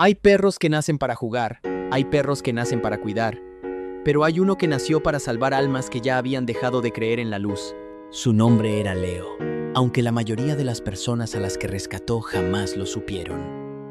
Hay perros que nacen para jugar, hay perros que nacen para cuidar, pero hay uno que nació para salvar almas que ya habían dejado de creer en la luz. Su nombre era Leo, aunque la mayoría de las personas a las que rescató jamás lo supieron.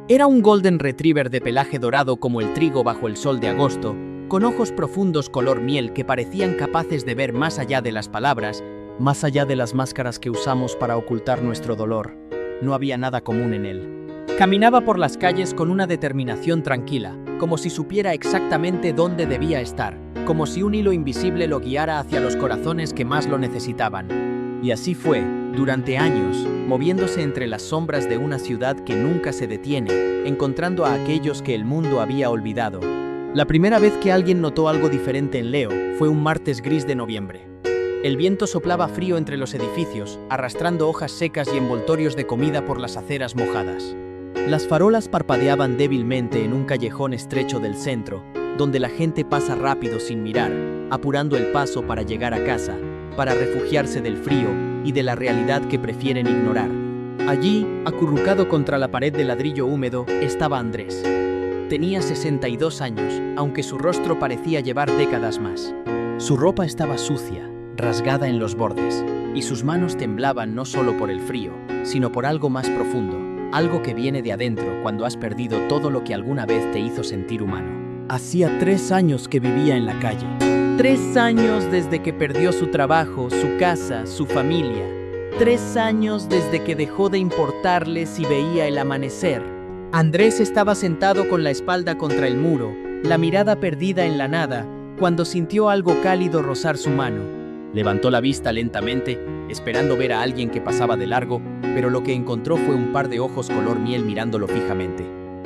Era un Golden Retriever de pelaje dorado como el trigo bajo el sol de agosto, con ojos profundos color miel que parecían capaces de ver más allá de las palabras, más allá de las máscaras que usamos para ocultar nuestro dolor. No había nada común en él. Caminaba por las calles con una determinación tranquila, como si supiera exactamente dónde debía estar, como si un hilo invisible lo guiara hacia los corazones que más lo necesitaban. Y así fue, durante años, moviéndose entre las sombras de una ciudad que nunca se detiene, encontrando a aquellos que el mundo había olvidado. La primera vez que alguien notó algo diferente en Leo fue un martes gris de noviembre. El viento soplaba frío entre los edificios, arrastrando hojas secas y envoltorios de comida por las aceras mojadas. Las farolas parpadeaban débilmente en un callejón estrecho del centro, donde la gente pasa rápido sin mirar, apurando el paso para llegar a casa, para refugiarse del frío y de la realidad que prefieren ignorar. Allí, acurrucado contra la pared de ladrillo húmedo, estaba Andrés. Tenía 62 años, aunque su rostro parecía llevar décadas más. Su ropa estaba sucia, rasgada en los bordes, y sus manos temblaban no solo por el frío, sino por algo más profundo. Algo que viene de adentro cuando has perdido todo lo que alguna vez te hizo sentir humano. Hacía 3 años que vivía en la calle. 3 años desde que perdió su trabajo, su casa, su familia. 3 años desde que dejó de importarle si veía el amanecer. Andrés estaba sentado con la espalda contra el muro, la mirada perdida en la nada, cuando sintió algo cálido rozar su mano. Levantó la vista lentamente, esperando ver a alguien que pasaba de largo, pero lo que encontró fue un par de ojos color miel mirándolo fijamente.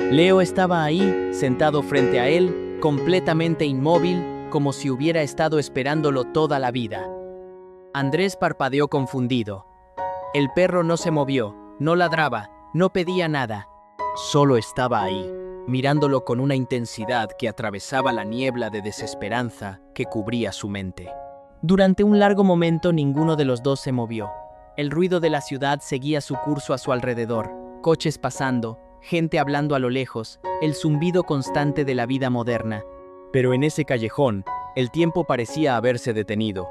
Leo estaba ahí, sentado frente a él, completamente inmóvil, como si hubiera estado esperándolo toda la vida. Andrés parpadeó confundido. El perro no se movió, no ladraba, no pedía nada. Solo estaba ahí, mirándolo con una intensidad que atravesaba la niebla de desesperanza que cubría su mente. Durante un largo momento ninguno de los dos se movió. El ruido de la ciudad seguía su curso a su alrededor, coches pasando, gente hablando a lo lejos, el zumbido constante de la vida moderna. Pero en ese callejón, el tiempo parecía haberse detenido.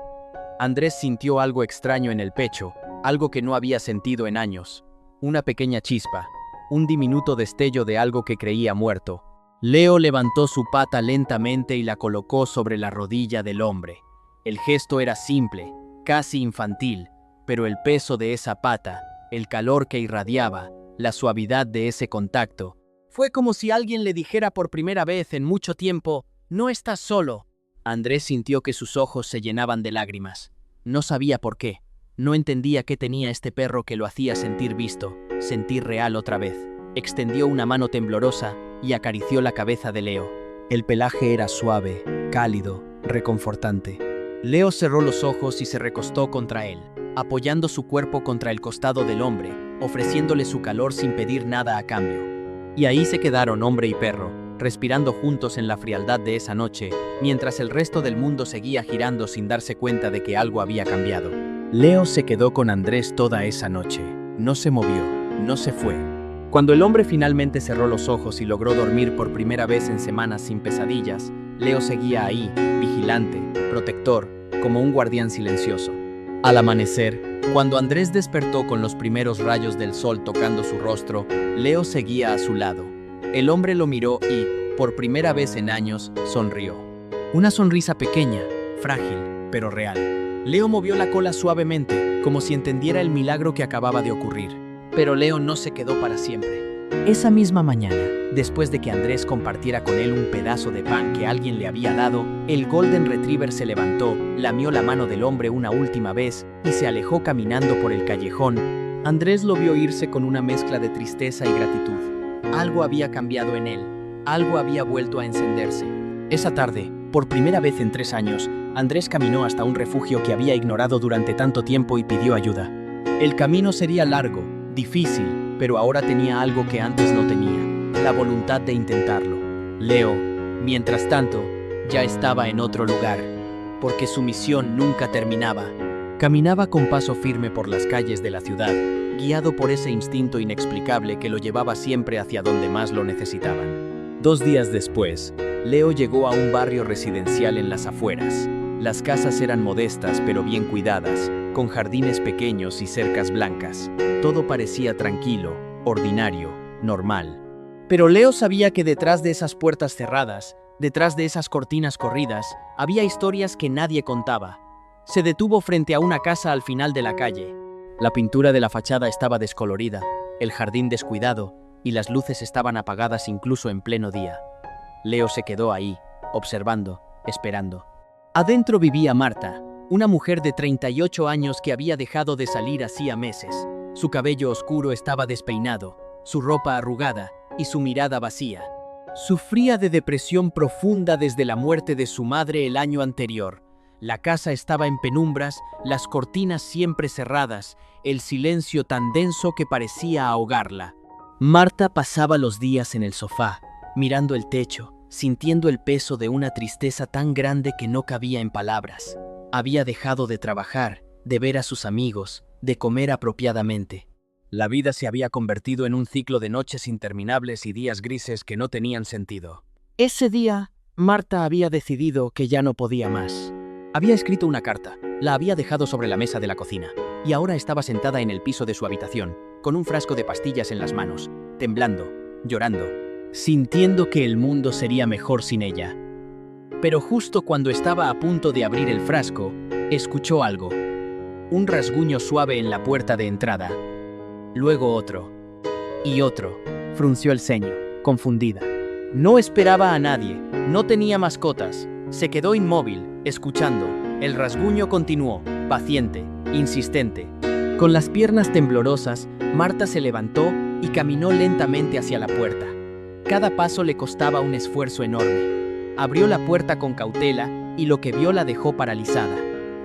Andrés sintió algo extraño en el pecho, algo que no había sentido en años. Una pequeña chispa, un diminuto destello de algo que creía muerto. Leo levantó su pata lentamente y la colocó sobre la rodilla del hombre. El gesto era simple, casi infantil, pero el peso de esa pata, el calor que irradiaba, la suavidad de ese contacto, fue como si alguien le dijera por primera vez en mucho tiempo, «No estás solo». Andrés sintió que sus ojos se llenaban de lágrimas. No sabía por qué. No entendía qué tenía este perro que lo hacía sentir visto, sentir real otra vez. Extendió una mano temblorosa y acarició la cabeza de Leo. El pelaje era suave, cálido, reconfortante. Leo cerró los ojos y se recostó contra él, apoyando su cuerpo contra el costado del hombre, ofreciéndole su calor sin pedir nada a cambio. Y ahí se quedaron hombre y perro, respirando juntos en la frialdad de esa noche, mientras el resto del mundo seguía girando sin darse cuenta de que algo había cambiado. Leo se quedó con Andrés toda esa noche. No se movió, no se fue. Cuando el hombre finalmente cerró los ojos y logró dormir por primera vez en semanas sin pesadillas, Leo seguía ahí, vigilante, protector, como un guardián silencioso. Al amanecer, cuando Andrés despertó con los primeros rayos del sol tocando su rostro, Leo seguía a su lado. El hombre lo miró y, por primera vez en años, sonrió. Una sonrisa pequeña, frágil, pero real. Leo movió la cola suavemente, como si entendiera el milagro que acababa de ocurrir. Pero Leo no se quedó para siempre. Esa misma mañana, después de que Andrés compartiera con él un pedazo de pan que alguien le había dado, el Golden Retriever se levantó, lamió la mano del hombre una última vez y se alejó caminando por el callejón. Andrés lo vio irse con una mezcla de tristeza y gratitud. Algo había cambiado en él, algo había vuelto a encenderse. Esa tarde, por primera vez en 3 años, Andrés caminó hasta un refugio que había ignorado durante tanto tiempo y pidió ayuda. El camino sería largo, difícil, pero ahora tenía algo que antes no tenía, la voluntad de intentarlo. Leo, mientras tanto, ya estaba en otro lugar, porque su misión nunca terminaba. Caminaba con paso firme por las calles de la ciudad, guiado por ese instinto inexplicable que lo llevaba siempre hacia donde más lo necesitaban. 2 días después, Leo llegó a un barrio residencial en las afueras. Las casas eran modestas pero bien cuidadas, con jardines pequeños y cercas blancas. Todo parecía tranquilo, ordinario, normal. Pero Leo sabía que detrás de esas puertas cerradas, detrás de esas cortinas corridas, había historias que nadie contaba. Se detuvo frente a una casa al final de la calle. La pintura de la fachada estaba descolorida, el jardín descuidado y las luces estaban apagadas incluso en pleno día. Leo se quedó ahí, observando, esperando. Adentro vivía Marta, una mujer de 38 años que había dejado de salir hacía meses. Su cabello oscuro estaba despeinado, su ropa arrugada y su mirada vacía. Sufría de depresión profunda desde la muerte de su madre el año anterior. La casa estaba en penumbras, las cortinas siempre cerradas, el silencio tan denso que parecía ahogarla. Marta pasaba los días en el sofá, mirando el techo, sintiendo el peso de una tristeza tan grande que no cabía en palabras. Había dejado de trabajar, de ver a sus amigos, de comer apropiadamente. La vida se había convertido en un ciclo de noches interminables y días grises que no tenían sentido. Ese día, Marta había decidido que ya no podía más. Había escrito una carta, la había dejado sobre la mesa de la cocina, y ahora estaba sentada en el piso de su habitación, con un frasco de pastillas en las manos, temblando, llorando, sintiendo que el mundo sería mejor sin ella. Pero justo cuando estaba a punto de abrir el frasco, escuchó algo. Un rasguño suave en la puerta de entrada. Luego otro. Y otro. Frunció el ceño, confundida. No esperaba a nadie, no tenía mascotas. Se quedó inmóvil, escuchando. El rasguño continuó, paciente, insistente. Con las piernas temblorosas, Marta se levantó y caminó lentamente hacia la puerta. Cada paso le costaba un esfuerzo enorme. Abrió la puerta con cautela y lo que vio la dejó paralizada.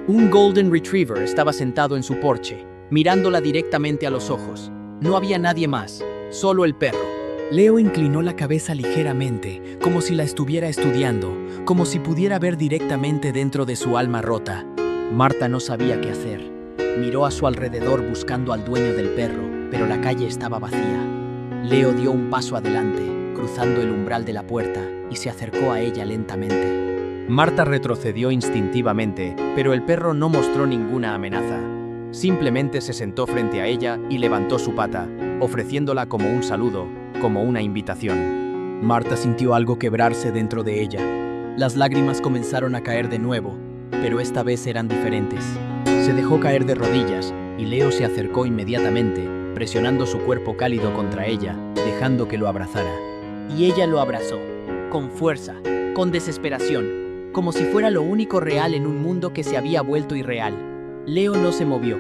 Un Golden Retriever estaba sentado en su porche, mirándola directamente a los ojos. No había nadie más, solo el perro. Leo inclinó la cabeza ligeramente, como si la estuviera estudiando, como si pudiera ver directamente dentro de su alma rota. Marta no sabía qué hacer. Miró a su alrededor buscando al dueño del perro, pero la calle estaba vacía. Leo dio un paso adelante, cruzando el umbral de la puerta, y se acercó a ella lentamente. Marta retrocedió instintivamente, pero el perro no mostró ninguna amenaza. Simplemente se sentó frente a ella y levantó su pata, ofreciéndola como un saludo, como una invitación. Marta sintió algo quebrarse dentro de ella. Las lágrimas comenzaron a caer de nuevo, pero esta vez eran diferentes. Se dejó caer de rodillas y Leo se acercó inmediatamente, presionando su cuerpo cálido contra ella, dejando que lo abrazara. Y ella lo abrazó, con fuerza, con desesperación, como si fuera lo único real en un mundo que se había vuelto irreal. Leo no se movió.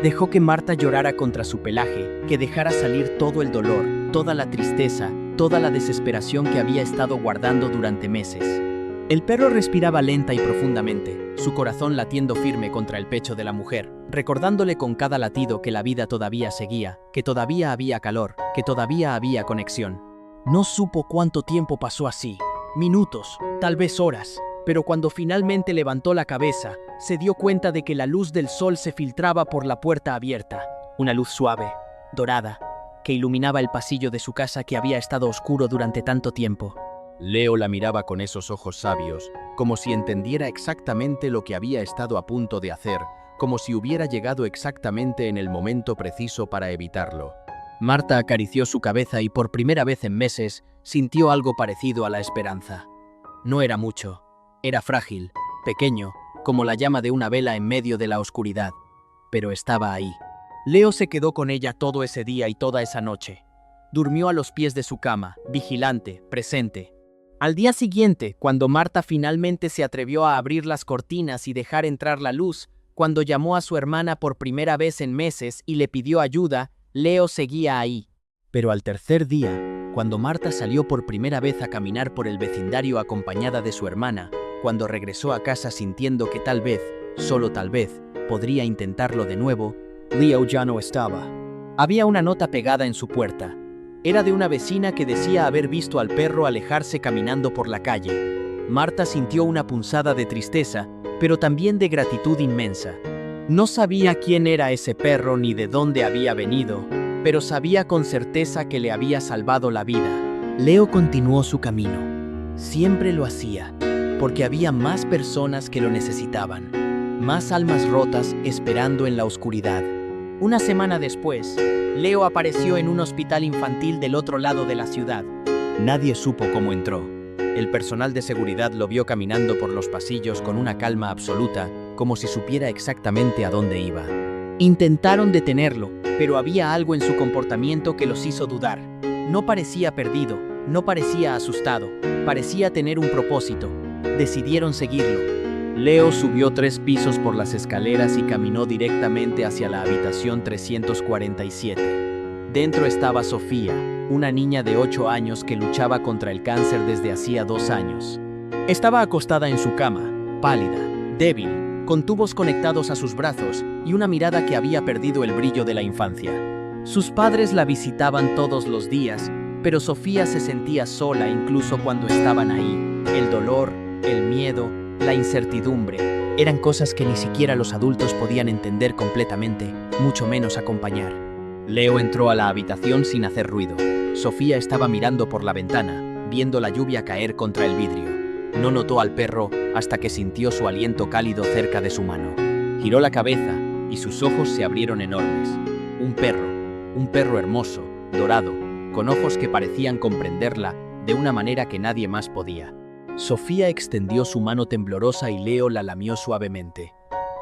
Dejó que Marta llorara contra su pelaje, que dejara salir todo el dolor, toda la tristeza, toda la desesperación que había estado guardando durante meses. El perro respiraba lenta y profundamente, su corazón latiendo firme contra el pecho de la mujer, recordándole con cada latido que la vida todavía seguía, que todavía había calor, que todavía había conexión. No supo cuánto tiempo pasó así, minutos, tal vez horas, pero cuando finalmente levantó la cabeza, se dio cuenta de que la luz del sol se filtraba por la puerta abierta, una luz suave, dorada, que iluminaba el pasillo de su casa que había estado oscuro durante tanto tiempo. Leo la miraba con esos ojos sabios, como si entendiera exactamente lo que había estado a punto de hacer, como si hubiera llegado exactamente en el momento preciso para evitarlo. Marta acarició su cabeza y por primera vez en meses sintió algo parecido a la esperanza. No era mucho, era frágil, pequeño, como la llama de una vela en medio de la oscuridad, pero estaba ahí. Leo se quedó con ella todo ese día y toda esa noche. Durmió a los pies de su cama, vigilante, presente. Al día siguiente, cuando Marta finalmente se atrevió a abrir las cortinas y dejar entrar la luz, cuando llamó a su hermana por primera vez en meses y le pidió ayuda, Leo seguía ahí. Pero al tercer día, cuando Marta salió por primera vez a caminar por el vecindario acompañada de su hermana, cuando regresó a casa sintiendo que tal vez, solo tal vez, podría intentarlo de nuevo, Leo ya no estaba. Había una nota pegada en su puerta. Era de una vecina que decía haber visto al perro alejarse caminando por la calle. Marta sintió una punzada de tristeza, pero también de gratitud inmensa. No sabía quién era ese perro ni de dónde había venido, pero sabía con certeza que le había salvado la vida. Leo continuó su camino. Siempre lo hacía, porque había más personas que lo necesitaban, más almas rotas esperando en la oscuridad. Una semana después, Leo apareció en un hospital infantil del otro lado de la ciudad. Nadie supo cómo entró. El personal de seguridad lo vio caminando por los pasillos con una calma absoluta, como si supiera exactamente a dónde iba. Intentaron detenerlo, pero había algo en su comportamiento que los hizo dudar. No parecía perdido, no parecía asustado, parecía tener un propósito. Decidieron seguirlo. Leo subió 3 pisos por las escaleras y caminó directamente hacia la habitación 347. Dentro estaba Sofía, una niña de 8 años que luchaba contra el cáncer desde hacía 2 años. Estaba acostada en su cama, pálida, débil, con tubos conectados a sus brazos y una mirada que había perdido el brillo de la infancia. Sus padres la visitaban todos los días, pero Sofía se sentía sola incluso cuando estaban ahí. El dolor, el miedo, la incertidumbre, eran cosas que ni siquiera los adultos podían entender completamente, mucho menos acompañar. Leo entró a la habitación sin hacer ruido. Sofía estaba mirando por la ventana, viendo la lluvia caer contra el vidrio. No notó al perro hasta que sintió su aliento cálido cerca de su mano. Giró la cabeza y sus ojos se abrieron enormes. Un perro hermoso, dorado, con ojos que parecían comprenderla de una manera que nadie más podía. Sofía extendió su mano temblorosa y Leo la lamió suavemente.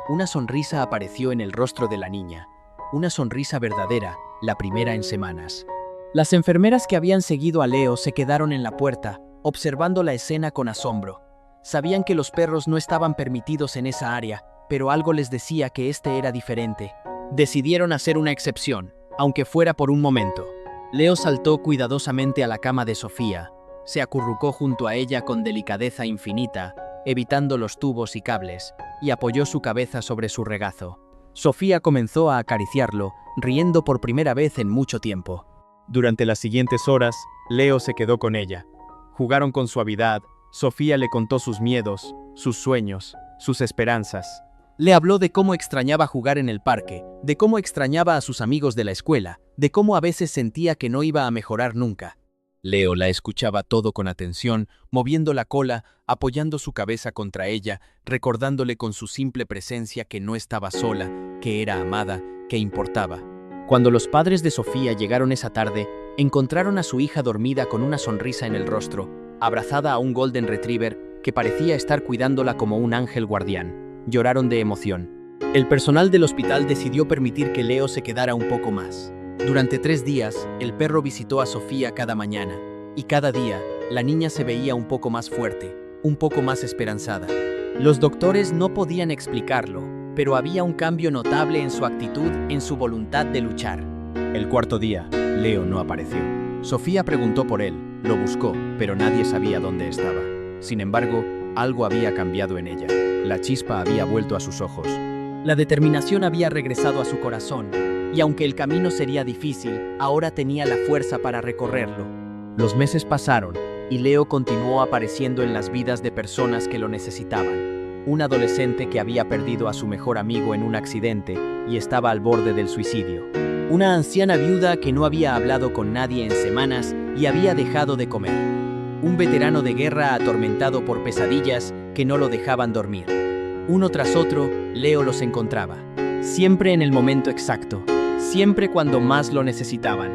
Una sonrisa apareció en el rostro de la niña. Una sonrisa verdadera, la primera en semanas. Las enfermeras que habían seguido a Leo se quedaron en la puerta, observando la escena con asombro. Sabían que los perros no estaban permitidos en esa área, pero algo les decía que este era diferente. Decidieron hacer una excepción, aunque fuera por un momento. Leo saltó cuidadosamente a la cama de Sofía. Se acurrucó junto a ella con delicadeza infinita, evitando los tubos y cables, y apoyó su cabeza sobre su regazo. Sofía comenzó a acariciarlo, riendo por primera vez en mucho tiempo. Durante las siguientes horas, Leo se quedó con ella. Jugaron con suavidad. Sofía le contó sus miedos, sus sueños, sus esperanzas. Le habló de cómo extrañaba jugar en el parque, de cómo extrañaba a sus amigos de la escuela, de cómo a veces sentía que no iba a mejorar nunca. Leo la escuchaba todo con atención, moviendo la cola, apoyando su cabeza contra ella, recordándole con su simple presencia que no estaba sola, que era amada, que importaba. Cuando los padres de Sofía llegaron esa tarde, encontraron a su hija dormida con una sonrisa en el rostro, abrazada a un Golden Retriever que parecía estar cuidándola como un ángel guardián. Lloraron de emoción. El personal del hospital decidió permitir que Leo se quedara un poco más. Durante 3 días, el perro visitó a Sofía cada mañana, y cada día, la niña se veía un poco más fuerte, un poco más esperanzada. Los doctores no podían explicarlo, pero había un cambio notable en su actitud, en su voluntad de luchar. El 4.º día, Leo no apareció. Sofía preguntó por él, lo buscó, pero nadie sabía dónde estaba. Sin embargo, algo había cambiado en ella. La chispa había vuelto a sus ojos. La determinación había regresado a su corazón, y aunque el camino sería difícil, ahora tenía la fuerza para recorrerlo. Los meses pasaron, y Leo continuó apareciendo en las vidas de personas que lo necesitaban. Un adolescente que había perdido a su mejor amigo en un accidente y estaba al borde del suicidio. Una anciana viuda que no había hablado con nadie en semanas y había dejado de comer. Un veterano de guerra atormentado por pesadillas que no lo dejaban dormir. Uno tras otro, Leo los encontraba. Siempre en el momento exacto, siempre cuando más lo necesitaban.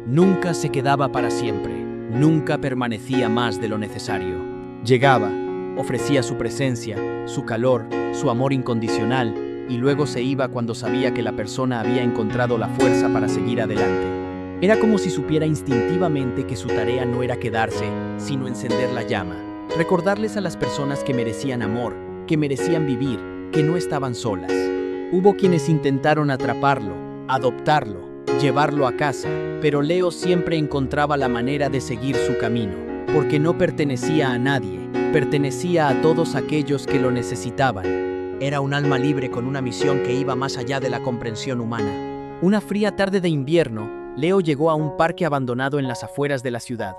Nunca se quedaba para siempre, nunca permanecía más de lo necesario. Llegaba, ofrecía su presencia, su calor, su amor incondicional, y luego se iba cuando sabía que la persona había encontrado la fuerza para seguir adelante. Era como si supiera instintivamente que su tarea no era quedarse, sino encender la llama. Recordarles a las personas que merecían amor, que merecían vivir, que no estaban solas. Hubo quienes intentaron atraparlo, adoptarlo, llevarlo a casa, pero Leo siempre encontraba la manera de seguir su camino, porque no pertenecía a nadie, pertenecía a todos aquellos que lo necesitaban. Era un alma libre con una misión que iba más allá de la comprensión humana. Una fría tarde de invierno, Leo llegó a un parque abandonado en las afueras de la ciudad.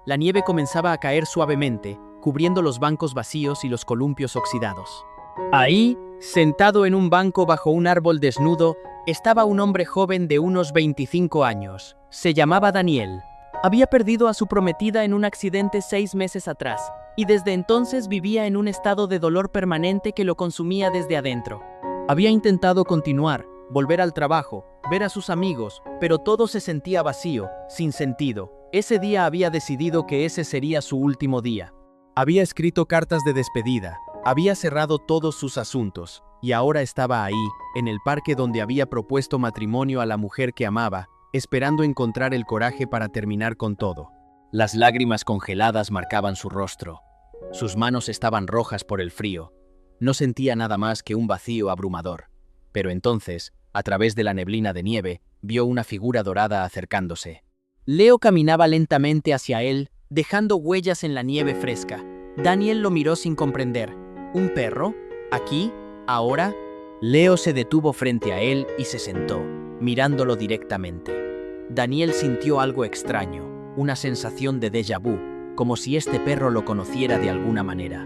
La nieve comenzaba a caer suavemente, cubriendo los bancos vacíos y los columpios oxidados. Ahí, sentado en un banco bajo un árbol desnudo, estaba un hombre joven de unos 25 años. Se llamaba Daniel. Había perdido a su prometida en un accidente 6 meses atrás, y desde entonces vivía en un estado de dolor permanente que lo consumía desde adentro. Había intentado continuar, volver al trabajo, ver a sus amigos, pero todo se sentía vacío, sin sentido. Ese día había decidido que ese sería su último día. Había escrito cartas de despedida, había cerrado todos sus asuntos, y ahora estaba ahí, en el parque donde había propuesto matrimonio a la mujer que amaba, esperando encontrar el coraje para terminar con todo. Las lágrimas congeladas marcaban su rostro. Sus manos estaban rojas por el frío. No sentía nada más que un vacío abrumador. Pero entonces, a través de la neblina de nieve, vio una figura dorada acercándose. Leo caminaba lentamente hacia él, dejando huellas en la nieve fresca. Daniel lo miró sin comprender. ¿Un perro? ¿Aquí? ¿Ahora? Leo se detuvo frente a él y se sentó, mirándolo directamente. Daniel sintió algo extraño, una sensación de déjà vu, como si este perro lo conociera de alguna manera.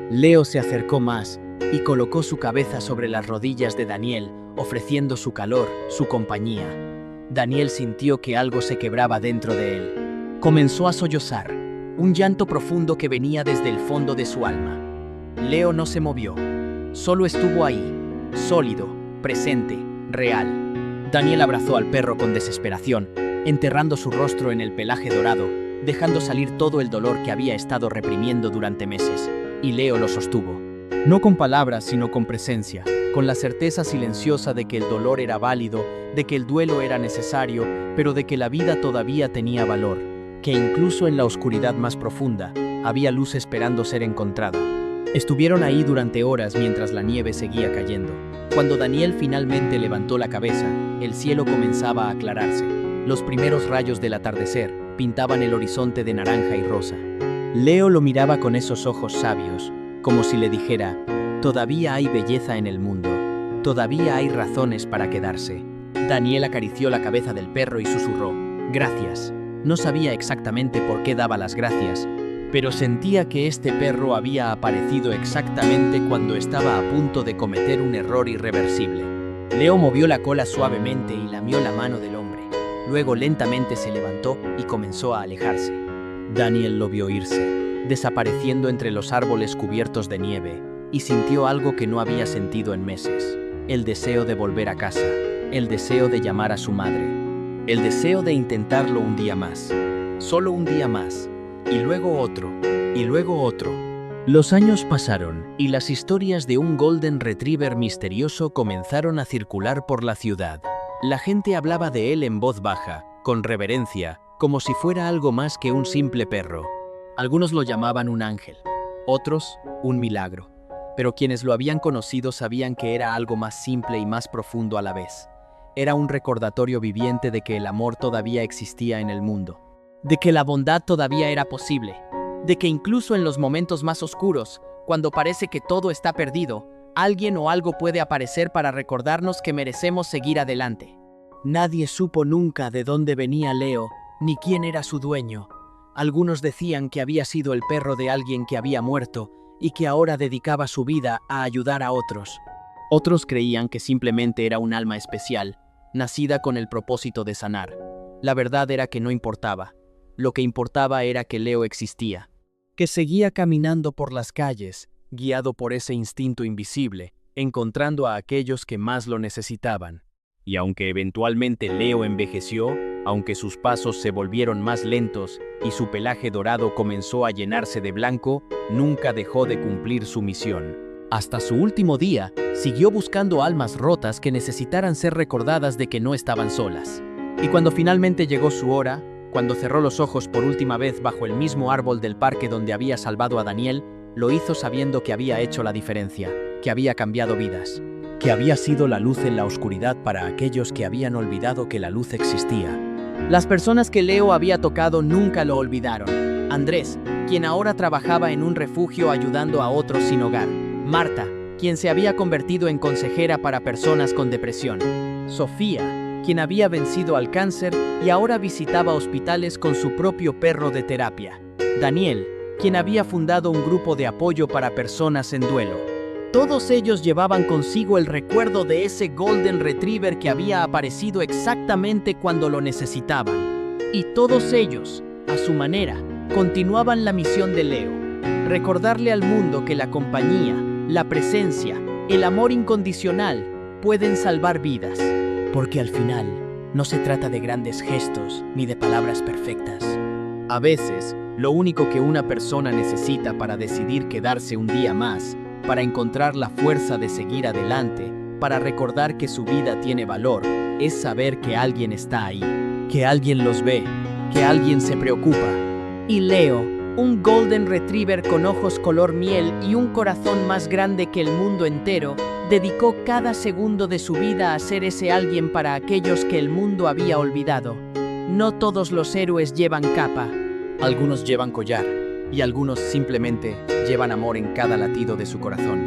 Leo se acercó más y colocó su cabeza sobre las rodillas de Daniel, ofreciendo su calor, su compañía. Daniel sintió que algo se quebraba dentro de él. Comenzó a sollozar, un llanto profundo que venía desde el fondo de su alma. Leo no se movió, solo estuvo ahí, sólido, presente, real. Daniel abrazó al perro con desesperación, enterrando su rostro en el pelaje dorado, dejando salir todo el dolor que había estado reprimiendo durante meses, y Leo lo sostuvo. No con palabras, sino con presencia, con la certeza silenciosa de que el dolor era válido, de que el duelo era necesario, pero de que la vida todavía tenía valor, que incluso en la oscuridad más profunda, había luz esperando ser encontrada. Estuvieron ahí durante horas mientras la nieve seguía cayendo. Cuando Daniel finalmente levantó la cabeza, el cielo comenzaba a aclararse. Los primeros rayos del atardecer pintaban el horizonte de naranja y rosa. Leo lo miraba con esos ojos sabios, como si le dijera, todavía hay belleza en el mundo, todavía hay razones para quedarse. Daniel acarició la cabeza del perro y susurró, gracias. No sabía exactamente por qué daba las gracias, pero sentía que este perro había aparecido exactamente cuando estaba a punto de cometer un error irreversible. Leo movió la cola suavemente y lamió la mano del hombre. Luego lentamente se levantó y comenzó a alejarse. Daniel lo vio irse, desapareciendo entre los árboles cubiertos de nieve, y sintió algo que no había sentido en meses. El deseo de volver a casa, el deseo de llamar a su madre, el deseo de intentarlo un día más, solo un día más. Y luego otro, y luego otro. Los años pasaron, y las historias de un Golden Retriever misterioso comenzaron a circular por la ciudad. La gente hablaba de él en voz baja, con reverencia, como si fuera algo más que un simple perro. Algunos lo llamaban un ángel, otros, un milagro. Pero quienes lo habían conocido sabían que era algo más simple y más profundo a la vez. Era un recordatorio viviente de que el amor todavía existía en el mundo, de que la bondad todavía era posible, de que incluso en los momentos más oscuros, cuando parece que todo está perdido, alguien o algo puede aparecer para recordarnos que merecemos seguir adelante. Nadie supo nunca de dónde venía Leo, ni quién era su dueño. Algunos decían que había sido el perro de alguien que había muerto y que ahora dedicaba su vida a ayudar a otros. Otros creían que simplemente era un alma especial, nacida con el propósito de sanar. La verdad era que no importaba. Lo que importaba era que Leo existía, que seguía caminando por las calles, guiado por ese instinto invisible, encontrando a aquellos que más lo necesitaban. Y aunque eventualmente Leo envejeció, aunque sus pasos se volvieron más lentos y su pelaje dorado comenzó a llenarse de blanco, nunca dejó de cumplir su misión. Hasta su último día, siguió buscando almas rotas que necesitaran ser recordadas de que no estaban solas. Y cuando finalmente llegó su hora, cuando cerró los ojos por última vez bajo el mismo árbol del parque donde había salvado a Daniel, lo hizo sabiendo que había hecho la diferencia, que había cambiado vidas, que había sido la luz en la oscuridad para aquellos que habían olvidado que la luz existía. Las personas que Leo había tocado nunca lo olvidaron. Andrés, quien ahora trabajaba en un refugio ayudando a otros sin hogar. Marta, quien se había convertido en consejera para personas con depresión. Sofía, quien había vencido al cáncer y ahora visitaba hospitales con su propio perro de terapia. Daniel, quien había fundado un grupo de apoyo para personas en duelo. Todos ellos llevaban consigo el recuerdo de ese Golden Retriever que había aparecido exactamente cuando lo necesitaban. Y todos ellos, a su manera, continuaban la misión de Leo: recordarle al mundo que la compañía, la presencia, el amor incondicional pueden salvar vidas. Porque al final, no se trata de grandes gestos ni de palabras perfectas. A veces, lo único que una persona necesita para decidir quedarse un día más, para encontrar la fuerza de seguir adelante, para recordar que su vida tiene valor, es saber que alguien está ahí, que alguien los ve, que alguien se preocupa. Y Leo, un Golden Retriever con ojos color miel y un corazón más grande que el mundo entero, dedicó cada segundo de su vida a ser ese alguien para aquellos que el mundo había olvidado. No todos los héroes llevan capa. Algunos llevan collar, y algunos simplemente llevan amor en cada latido de su corazón.